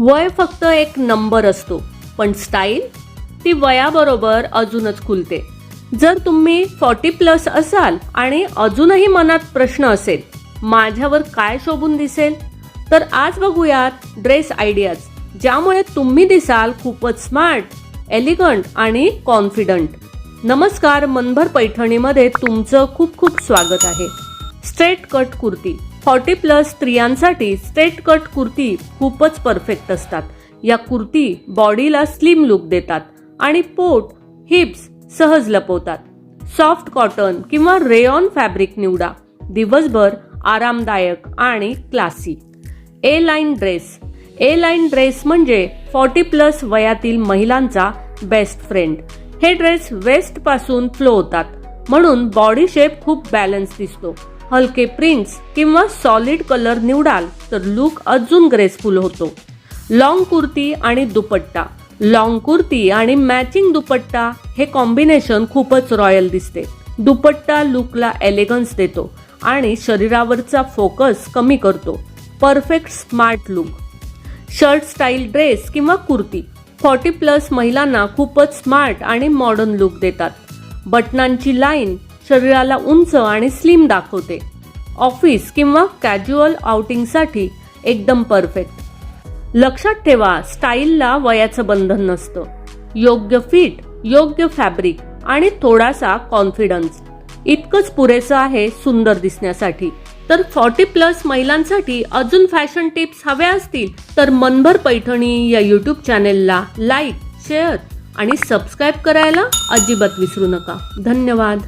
वय फक्त एक नंबर असतो, पण स्टाईल ती वयाबरोबर अजूनच खुलते. जर तुम्ही 40+ असाल आणि अजूनही मनात प्रश्न असेल, माझ्यावर काय शोभून दिसेल, तर आज बघूयात ड्रेस आयडियाज, ज्यामुळे तुम्ही दिसाल खूपच स्मार्ट, एलिगंट आणि कॉन्फिडंट. नमस्कार, मनभर पैठणीमध्ये तुमचं खूप खूप स्वागत आहे. स्ट्रेट कट कुर्ती 40+ स्त्रियांसाठी स्ट्रेट कट कुर्ती खूपच परफेक्ट असतात. या कुर्ती बॉडीला स्लिम लुक देतात आणि पोट, हिप्स सहज लपवतात. सॉफ्ट कॉटन किंवा रेयॉन फॅब्रिक निवडा. दिवसभर आरामदायक आणि क्लासी. ए लाईन ड्रेस. ए लाईन ड्रेस म्हणजे 40+ वयातील महिलांचा बेस्ट फ्रेंड. हे ड्रेस वेस्ट पासून फ्लो होतात, म्हणून बॉडी शेप खूप बॅलन्स दिसतो. हलके प्रिंट्स किंवा सॉलिड कलर निवडाल तर लुक अजून ग्रेसफुल होतो. लॉंग कुर्ती आणि दुपट्टा. लॉंग कुर्ती आणि मॅचिंग दुपट्टा हे कॉम्बिनेशन खूपच रॉयल दिसते. दुपट्टा लुकला एलिगन्स देतो आणि शरीरावरचा फोकस कमी करतो. Perfect smart look. Shirt style dress किंवा कुर्ती 40+ महिलांना खूपच स्मार्ट आणि मॉडर्न लुक देतात. बटनांची लाईन शरीराला उंच आणि स्लिम दाखवते. ऑफिस किंवा कॅज्युअल आउटिंगसाठी एकदम परफेक्ट. लक्षात ठेवा, स्टाईलला वयाचं बंधन नसतं. योग्य फिट, योग्य फॅब्रिक आणि थोडासा कॉन्फिडन्स इतकंच पुरेसं आहे सुंदर दिसण्यासाठी. तर 40+ महिलांसाठी अजून फॅशन टिप्स हव्या असतील तर मनभर पैठणी या यूट्यूब चॅनेलला लाईक, शेअर आणि सबस्क्राईब करायला अजिबात विसरू नका. धन्यवाद.